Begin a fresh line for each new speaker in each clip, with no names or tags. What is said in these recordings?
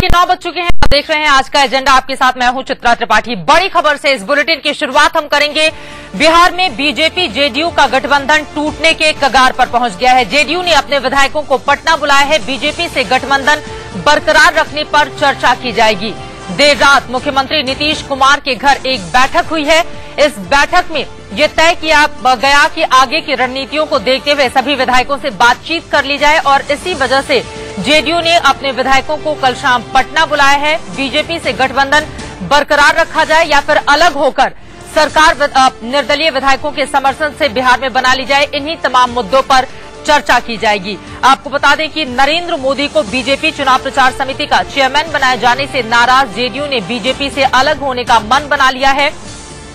के 9 बज चुके हैं। आप देख रहे हैं आज का एजेंडा। आपके साथ मैं हूं चित्रा त्रिपाठी। बड़ी खबर से इस बुलेटिन की शुरुआत हम करेंगे। बिहार में बीजेपी जेडीयू का गठबंधन टूटने के कगार पर पहुंच गया है। जेडीयू ने अपने विधायकों को पटना बुलाया है। बीजेपी से गठबंधन बरकरार रखने पर चर्चा की जाएगी। देर रात मुख्यमंत्री नीतीश कुमार के घर एक बैठक हुई है। इस बैठक में ये तय किया गया कि आगे की रणनीतियों को देखते हुए सभी विधायकों से बातचीत कर ली जाए और इसी वजह से जेडीयू ने अपने विधायकों को कल शाम पटना बुलाया है। बीजेपी से गठबंधन बरकरार रखा जाए या फिर अलग होकर सरकार निर्दलीय विधायकों के समर्थन से बिहार में बना ली जाए, इन्हीं तमाम मुद्दों पर चर्चा की जाएगी। आपको बता दें कि नरेंद्र मोदी को बीजेपी चुनाव प्रचार समिति का चेयरमैन बनाए जाने से नाराज जेडीयू ने बीजेपी से अलग होने का मन बना लिया है।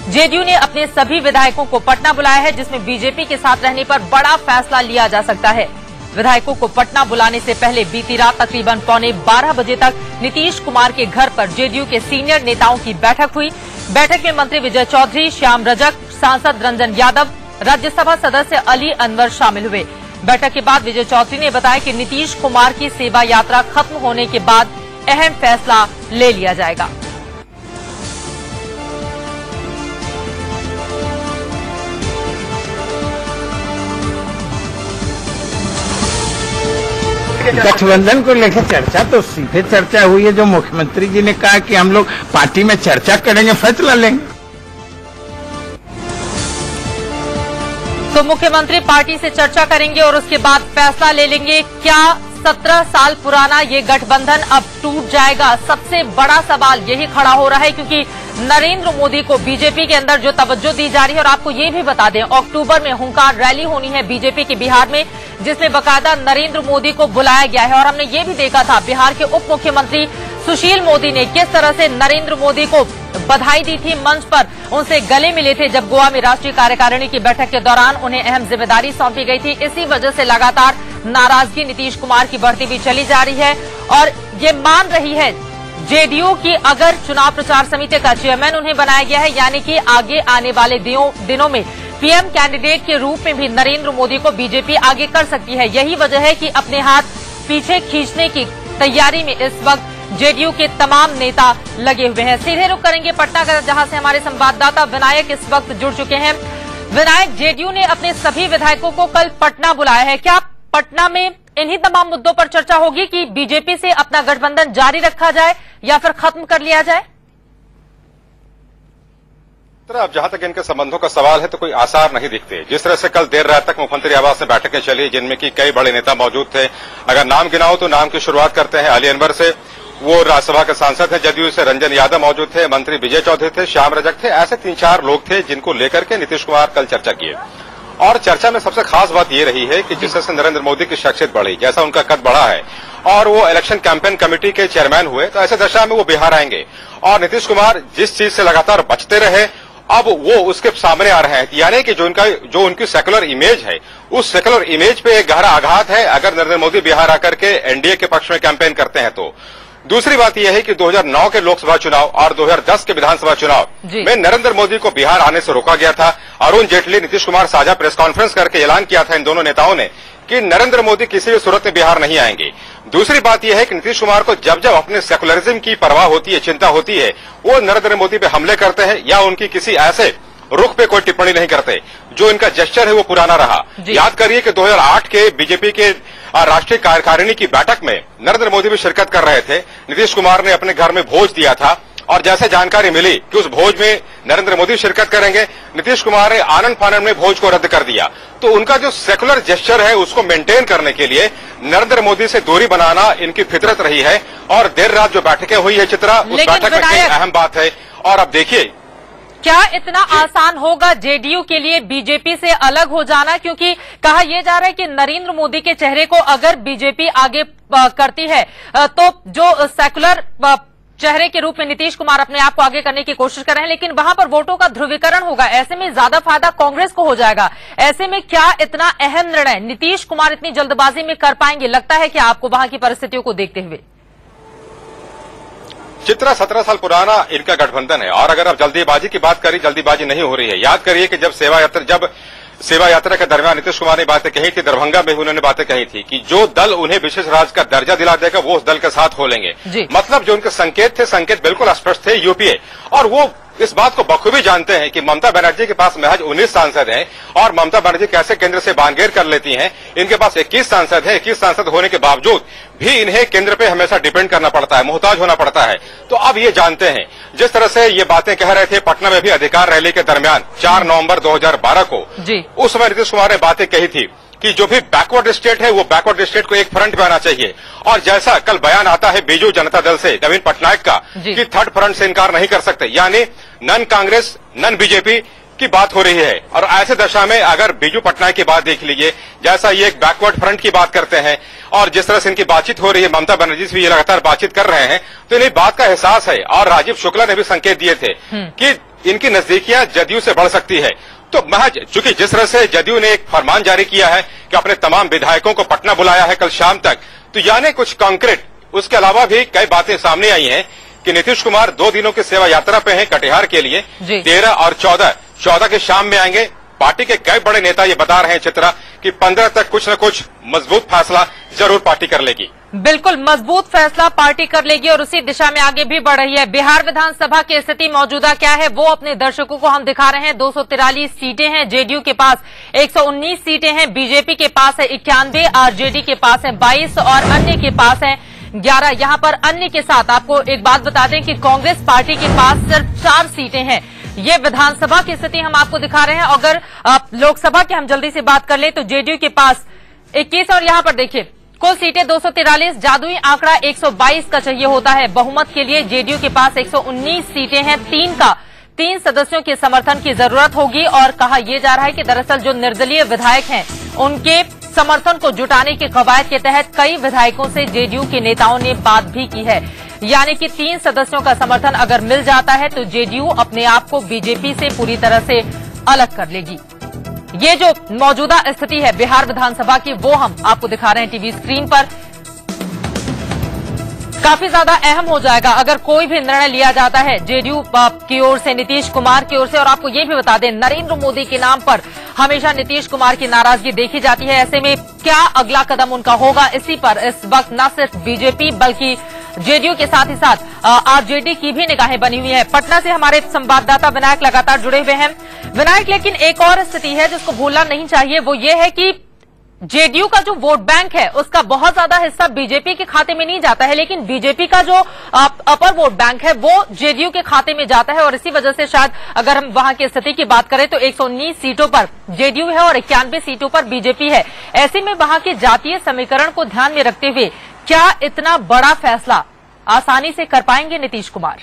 जेडीयू ने अपने सभी विधायकों को पटना बुलाया है, जिसमें बीजेपी के साथ रहने पर बड़ा फैसला लिया जा सकता है। विधायकों को पटना बुलाने से पहले बीती रात तकरीबन 11:15 बजे तक नीतीश कुमार के घर पर जेडीयू के सीनियर नेताओं की बैठक हुई। बैठक में मंत्री विजय चौधरी, श्याम रजक, सांसद रंजन यादव, राज्यसभा सदस्य अली अनवर शामिल हुए। बैठक के बाद विजय चौधरी ने बताया कि नीतीश कुमार की सेवा यात्रा खत्म होने के बाद अहम फैसला ले लिया जाएगा।
गठबंधन को लेकर चर्चा तो सीधे चर्चा हुई है। जो मुख्यमंत्री जी ने कहा कि हम लोग पार्टी में चर्चा करेंगे, फैसला लेंगे।
तो मुख्यमंत्री पार्टी से चर्चा करेंगे और उसके बाद फैसला ले लेंगे। क्या 17 साल पुराना ये गठबंधन अब टूट जाएगा? सबसे बड़ा सवाल यही खड़ा हो रहा है, क्योंकि नरेंद्र मोदी को बीजेपी के अंदर जो तवज्जो दी जा रही है। और आपको ये भी बता दें, अक्टूबर में हुंकार रैली होनी है बीजेपी के बिहार में, जिसमें बाकायदा नरेंद्र मोदी को बुलाया गया है। और हमने ये भी देखा था बिहार के उप मुख्यमंत्री सुशील मोदी ने किस तरह से नरेंद्र मोदी को बधाई दी थी, मंच पर उनसे गले मिले थे जब गोवा में राष्ट्रीय कार्यकारिणी की बैठक के दौरान उन्हें अहम जिम्मेदारी सौंपी गई थी। इसी वजह से लगातार नाराजगी नीतीश कुमार की बढ़ती भी चली जा रही है और ये मान रही है जेडीयू की अगर चुनाव प्रचार समिति का चेयरमैन उन्हें बनाया गया है, यानी कि आगे आने वाले दिनों में पीएम कैंडिडेट के रूप में भी नरेंद्र मोदी को बीजेपी आगे कर सकती है। यही वजह है कि अपने हाथ पीछे खींचने की तैयारी में इस वक्त जेडीयू के तमाम नेता लगे हुए हैं। सीधे रुख करेंगे पटना का, जहां से हमारे संवाददाता विनायक इस वक्त जुड़ चुके हैं। विनायक, जेडीयू ने अपने सभी विधायकों को कल पटना बुलाया है। क्या पटना में इन्हीं तमाम मुद्दों पर चर्चा होगी कि बीजेपी से अपना गठबंधन जारी रखा जाए या फिर खत्म कर लिया जाए?
अब जहां तक इनके संबंधों का सवाल है तो कोई आसार नहीं दिखते। जिस तरह से कल देर रात तक मुख्यमंत्री आवास में बैठकें चली, जिनमें की कई बड़े नेता मौजूद थे। अगर नाम गिनाओ तो नाम की शुरुआत करते हैं अली अनवर से, वो राज्यसभा के सांसद हैं। जदयू से रंजन यादव मौजूद थे, मंत्री विजय चौधरी थे, श्याम रजक थे। ऐसे 3-4 लोग थे जिनको लेकर के नीतीश कुमार कल चर्चा किए। और चर्चा में सबसे खास बात यह रही है कि जिस तरह से नरेंद्र मोदी की शख्सियत बढ़ी, जैसा उनका कद बढ़ा है और वो इलेक्शन कैंपेन कमेटी के चेयरमैन हुए, तो ऐसे दशा में वो बिहार आएंगे। और नीतीश कुमार जिस चीज से लगातार बचते रहे, अब वो उसके सामने आ रहे हैं। यानी कि जो उनकी सेकुलर इमेज है, उस सेकुलर इमेज पे एक गहरा आघात है अगर नरेंद्र मोदी बिहार आकर के एनडीए के पक्ष में कैंपेन करते हैं तो। दूसरी बात यह है कि 2009 के लोकसभा चुनाव और 2010 के विधानसभा चुनाव में नरेंद्र मोदी को बिहार आने से रोका गया था। अरुण जेटली, नीतीश कुमार साझा प्रेस कॉन्फ्रेंस करके ऐलान किया था इन दोनों नेताओं ने कि नरेंद्र मोदी किसी भी सूरत में बिहार नहीं आएंगे। दूसरी बात यह है कि नीतीश कुमार को जब जब अपने सेकुलरिज्म की परवाह होती है, चिंता होती है, वो नरेंद्र मोदी पे हमले करते हैं या उनकी किसी ऐसे रुख पे कोई टिप्पणी नहीं करते। जो इनका जेस्चर है वो पुराना रहा। याद करिए कि 2008 के बीजेपी के राष्ट्रीय कार्यकारिणी की बैठक में नरेंद्र मोदी भी शिरकत कर रहे थे। नीतीश कुमार ने अपने घर में भोज दिया था और जैसे जानकारी मिली कि उस भोज में नरेंद्र मोदी शिरकत करेंगे, नीतीश कुमार ने आनंद फानंद में भोज को रद्द कर दिया। तो उनका जो सेकुलर जेस्चर है उसको मेंटेन करने के लिए नरेंद्र मोदी से दूरी बनाना इनकी फितरत रही है। और देर रात जो बैठकें हुई है चित्रा, उस बैठक में कई अहम बात है। और अब देखिए,
क्या इतना आसान होगा जेडीयू के लिए बीजेपी से अलग हो जाना? क्योंकि कहा यह जा रहा है कि नरेंद्र मोदी के चेहरे को अगर बीजेपी आगे करती है तो जो सेकुलर चेहरे के रूप में नीतीश कुमार अपने आप को आगे करने की कोशिश कर रहे हैं, लेकिन वहां पर वोटों का ध्रुवीकरण होगा। ऐसे में ज्यादा फायदा कांग्रेस को हो जाएगा। ऐसे में क्या इतना अहम निर्णय नीतीश कुमार इतनी जल्दबाजी में कर पाएंगे? लगता है कि आपको वहां की परिस्थितियों को देखते हुए?
चित्रा 17 साल पुराना इनका गठबंधन है और अगर अब जल्दीबाजी की बात करें, जल्दीबाजी नहीं हो रही है। याद करिए कि जब सेवा यात्रा के दरमियान नीतीश कुमार ने बातें कही थी, दरभंगा में उन्होंने बातें कही थी कि जो दल उन्हें विशेष राज्य का दर्जा दिला देगा वो उस दल के साथ हो लेंगे। मतलब जो उनके संकेत थे, संकेत बिल्कुल स्पष्ट थे यूपीए, और वो इस बात को बखूबी जानते हैं कि ममता बनर्जी के पास महज 19 सांसद हैं और ममता बनर्जी कैसे केंद्र से बानगेर कर लेती हैं। इनके पास 21 सांसद हैं, 21 सांसद होने के बावजूद भी इन्हें केंद्र पे हमेशा डिपेंड करना पड़ता है, मोहताज होना पड़ता है। तो अब ये जानते हैं, जिस तरह से ये बातें कह रहे थे पटना में भी अधिकार रैली के दरमियान 4 नवंबर 2012 को, उस समय नीतीश कुमार ने बातें कही थी कि जो भी बैकवर्ड स्टेट है वो बैकवर्ड स्टेट को एक फ्रंट में आना चाहिए। और जैसा कल बयान आता है बीजू जनता दल से नवीन पटनायक का कि थर्ड फ्रंट से इनकार नहीं कर सकते, यानी नन कांग्रेस नन बीजेपी की बात हो रही है। और ऐसे दशा में अगर बीजू पटनायक की बात देख लीजिए, जैसा ये एक बैकवर्ड फ्रंट की बात करते हैं और जिस तरह से इनकी बातचीत हो रही है, ममता बनर्जी से भी ये लगातार बातचीत कर रहे हैं, तो इन्हें बात का एहसास है। और राजीव शुक्ला ने भी संकेत दिए थे कि इनकी नजदीकियां जदयू से बढ़ सकती है। तो महज चूंकि जिस तरह से जदयू ने एक फरमान जारी किया है कि अपने तमाम विधायकों को पटना बुलाया है कल शाम तक, तो यानी कुछ कॉन्क्रीट, उसके अलावा भी कई बातें सामने आई हैं कि नीतीश कुमार 2 दिनों की सेवा यात्रा पे हैं कटिहार के लिए, 13 और 14 के शाम में आएंगे। पार्टी के कई बड़े नेता ये बता रहे हैं चित्रा कि 15 तक कुछ न कुछ मजबूत फैसला जरूर पार्टी कर लेगी।
बिल्कुल मजबूत फैसला पार्टी कर लेगी और उसी दिशा में आगे भी बढ़ रही है। बिहार विधानसभा की स्थिति मौजूदा क्या है वो अपने दर्शकों को हम दिखा रहे हैं। 243 सीटें हैं, जेडीयू के पास 119 सीटें हैं, बीजेपी के पास है 91, आरजेडी के पास है 22 और अन्य के पास है 11। यहाँ पर अन्य के साथ आपको एक बात बता दें कि कांग्रेस पार्टी के पास सिर्फ 4 सीटें हैं। ये विधानसभा की स्थिति हम आपको दिखा रहे हैं। अगर लोकसभा की हम जल्दी से बात कर ले तो जेडीयू के पास 21 और यहाँ पर देखिए कुल सीटें 243, जादुई आंकड़ा 122 का चाहिए होता है। बहुमत के लिए जेडीयू के पास 119 सीटें हैं, 3 सदस्यों के समर्थन की जरूरत होगी। और कहा यह जा रहा है कि दरअसल जो निर्दलीय विधायक हैं उनके समर्थन को जुटाने के कवायद के तहत कई विधायकों से जेडीयू के नेताओं ने बात भी की है, यानी कि 3 सदस्यों का समर्थन अगर मिल जाता है तो जेडीयू अपने आप को बीजेपी से पूरी तरह से अलग कर लेगी। ये जो मौजूदा स्थिति है बिहार विधानसभा की वो हम आपको दिखा रहे हैं टीवी स्क्रीन पर। काफी ज्यादा अहम हो जाएगा अगर कोई भी निर्णय लिया जाता है जेडीयू की ओर से, नीतीश कुमार की ओर से। और आपको ये भी बता दें नरेंद्र मोदी के नाम पर हमेशा नीतीश कुमार की नाराजगी देखी जाती है। ऐसे में क्या अगला कदम उनका होगा, इसी पर इस वक्त न सिर्फ बीजेपी बल्कि जेडीयू के साथ ही साथ आरजेडी की भी निगाहें बनी हुई है। पटना से हमारे संवाददाता विनायक लगातार जुड़े हुए हैं। विनायक, लेकिन एक और स्थिति है जिसको भूलना नहीं चाहिए, वो ये है कि जेडीयू का जो वोट बैंक है उसका बहुत ज्यादा हिस्सा बीजेपी के खाते में नहीं जाता है, लेकिन बीजेपी का जो अपर वोट बैंक है वो जेडीयू के खाते में जाता है। और इसी वजह से शायद अगर हम वहां की स्थिति की बात करें तो 119 सीटों पर जेडीयू है और 91 सीटों पर बीजेपी है। ऐसे में वहां के जातीय समीकरण को ध्यान में रखते हुए क्या इतना बड़ा फैसला आसानी से कर पाएंगे नीतीश कुमार?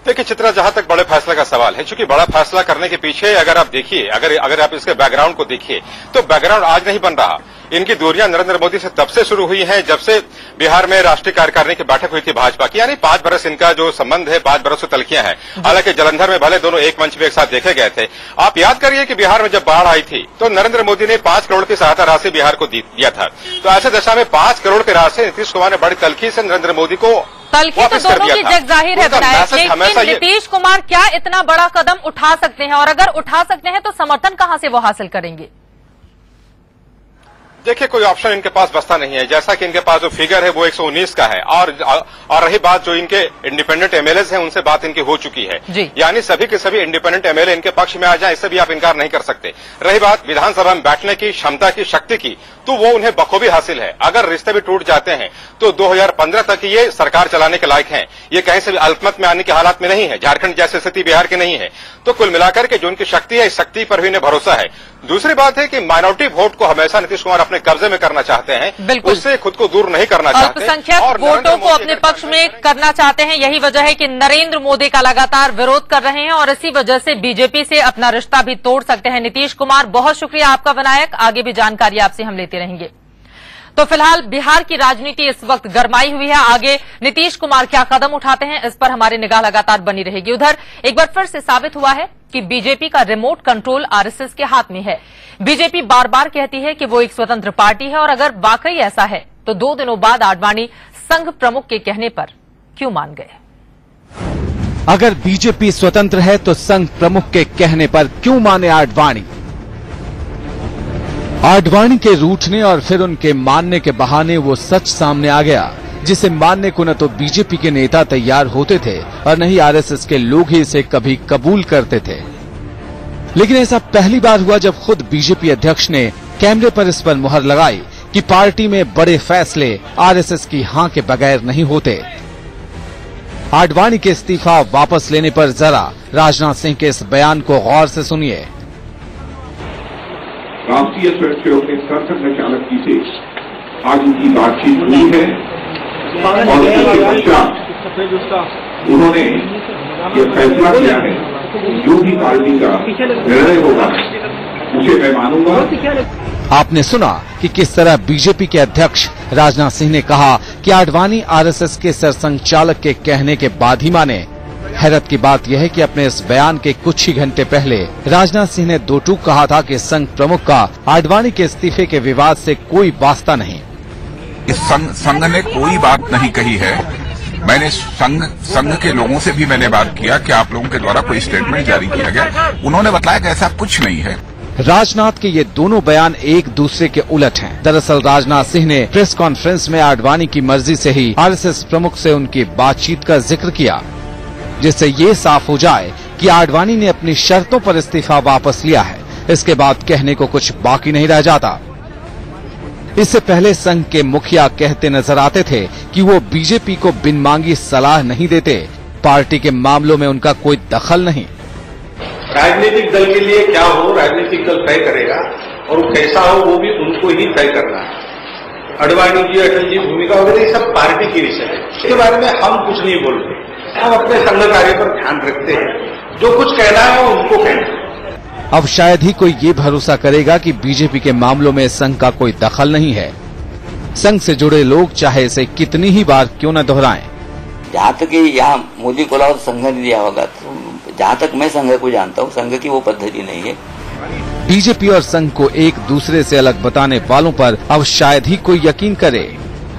देखिए चित्रा, जहां तक बड़े फैसले का सवाल है, चूंकि बड़ा फैसला करने के पीछे अगर आप देखिए, अगर आप इसके बैकग्राउंड को देखिए तो बैकग्राउंड आज नहीं बन रहा। इनकी दूरियां नरेंद्र मोदी से तब से शुरू हुई हैं जब से बिहार में राष्ट्रीय कार्यकारिणी की बैठक हुई थी भाजपा की, यानी 5 बरस इनका जो संबंध है 5 बरस से तलखियां हैं। हालांकि जलंधर में भले दोनों एक मंच में एक साथ देखे गए थे। आप याद करिए कि बिहार में जब बाढ़ आई थी तो नरेंद्र मोदी ने 5 करोड़ की सहायता राशि बिहार को दिया था। तो ऐसे दशा में 5 करोड़ की राशि नीतीश कुमार ने बड़ी तलखी से नरेंद्र मोदी को
तलखी तो दोनों की जग जाहिर है विनायक, लेकिन नीतीश कुमार क्या इतना बड़ा कदम उठा सकते हैं? और अगर उठा सकते हैं तो समर्थन कहां से वो हासिल करेंगे?
देखिए कोई ऑप्शन इनके पास बचता नहीं है। जैसा कि इनके पास जो फिगर है वो 119 का है और रही बात जो इनके इंडिपेंडेंट एमएलए हैं उनसे बात इनकी हो चुकी है, यानी सभी के सभी इंडिपेंडेंट एमएलए इनके पक्ष में आ जाए, इससे भी आप इनकार नहीं कर सकते। रही बात विधानसभा में बैठने की क्षमता की, शक्ति की, तो वो उन्हें बखूबी हासिल है। अगर रिश्ते भी टूट जाते हैं तो 2015 तक ये सरकार चलाने के लायक हैं। ये कहीं से भी अल्पमत में आने के हालात में नहीं है। झारखंड जैसी स्थिति बिहार की नहीं है। तो कुल मिलाकर के जो उनकी शक्ति है, इस शक्ति पर भी इन्हें भरोसा है। दूसरी बात है कि माइनॉरिटी वोट को हमेशा नीतीश कुमार अपने कब्जे में करना चाहते हैं, उससे खुद को दूर नहीं करना चाहते।
अल्पसंख्यक वोटों को अपने पक्ष में करना चाहते हैं। यही वजह है कि नरेंद्र मोदी का लगातार विरोध कर रहे हैं और इसी वजह से बीजेपी से अपना रिश्ता भी तोड़ सकते हैं नीतीश कुमार। बहुत शुक्रिया आपका विनायक, आगे भी जानकारी आपसे हम लेते रहेंगे। तो फिलहाल बिहार की राजनीति इस वक्त गरमाई हुई है। आगे नीतीश कुमार क्या कदम उठाते हैं इस पर हमारी निगाह लगातार बनी रहेगी। उधर एक बार फिर से साबित हुआ है कि बीजेपी का रिमोट कंट्रोल आरएसएस के हाथ में है। बीजेपी बार बार कहती है कि वो एक स्वतंत्र पार्टी है और अगर वाकई ऐसा है तो 2 दिनों बाद आडवाणी संघ प्रमुख के कहने पर क्यों मान गए?
अगर बीजेपी स्वतंत्र है तो संघ प्रमुख के कहने पर क्यों माने आडवाणी? आडवाणी के रूठने और फिर उनके मानने के बहाने वो सच सामने आ गया, जिसे मानने को न तो बीजेपी के नेता तैयार होते थे और न ही आरएसएस के लोग ही इसे कभी कबूल करते थे। लेकिन ऐसा पहली बार हुआ जब खुद बीजेपी अध्यक्ष ने कैमरे पर इस पर मुहर लगाई कि पार्टी में बड़े फैसले आरएसएस की हां के बगैर नहीं होते। आडवाणी के इस्तीफा वापस लेने पर जरा राजनाथ सिंह के इस बयान को गौर से सुनिए।
राष्ट्रीय स्वयंसेवक संघ संचालक जी से आज उनकी बातचीत हुई है और उसके पश्चात उन्होंने ये फैसला किया है जो भी पार्टी का निर्णय होगा उसे मैं मानूंगा।
आपने सुना कि किस तरह बीजेपी के अध्यक्ष राजनाथ सिंह ने कहा कि आडवाणी आरएसएस के सरसंघचालक के कहने के बाद ही माने। हैरत की बात यह है कि अपने इस बयान के कुछ ही घंटे पहले राजनाथ सिंह ने दो टूक कहा था कि संघ प्रमुख का आडवाणी के इस्तीफे के विवाद से कोई वास्ता नहीं।
इस संघ ने कोई बात नहीं कही है। मैंने संघ के लोगों से भी मैंने बात किया कि आप लोगों के द्वारा कोई स्टेटमेंट जारी किया गया, उन्होंने बताया कि ऐसा कुछ नहीं है।
राजनाथ के ये दोनों बयान एक दूसरे के उलट हैं। दरअसल राजनाथ सिंह ने प्रेस कॉन्फ्रेंस में आडवाणी की मर्जी से ही आरएसएस प्रमुख से उनकी बातचीत का जिक्र किया, जिससे ये साफ हो जाए कि आडवाणी ने अपनी शर्तों पर इस्तीफा वापस लिया है। इसके बाद कहने को कुछ बाकी नहीं रह जाता। इससे पहले संघ के मुखिया कहते नजर आते थे कि वो बीजेपी को बिन मांगी सलाह नहीं देते, पार्टी के मामलों में उनका कोई दखल नहीं।
राजनीतिक दल के लिए क्या हो राजनीतिक दल तय करेगा और वो कैसा हो वो भी उनको ही तय करना है। आडवाणी जी, अटल जी भूमिका वगैरह ये सब पार्टी की विषय है, इसके बारे में हम कुछ नहीं बोलते। हम अपने संघ कार्य पर ध्यान रखते हैं, जो कुछ कहना है वो उनको कहना है।
अब शायद ही कोई ये भरोसा करेगा कि बीजेपी के मामलों में संघ का कोई दखल नहीं है। संघ से जुड़े लोग चाहे इसे कितनी ही बार क्यों न दोहराएं।
जहाँ तक यहाँ मोदी को लाओ संघ ने दिया होगा, तो जहाँ तक मैं संघ को जानता हूँ संघ की वो पद्धति नहीं है।
बीजेपी और संघ को एक दूसरे से अलग बताने वालों पर अब शायद ही कोई यकीन करे।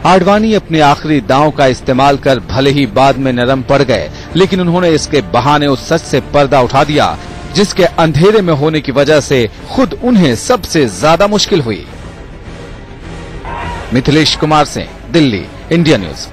आडवाणी अपने आखिरी दांव का इस्तेमाल कर भले ही बाद में नरम पड़ गए, लेकिन उन्होंने इसके बहाने उस सच से पर्दा उठा दिया जिसके अंधेरे में होने की वजह से खुद उन्हें सबसे ज्यादा मुश्किल हुई। Mithilesh Kumar Singh, Delhi, India news.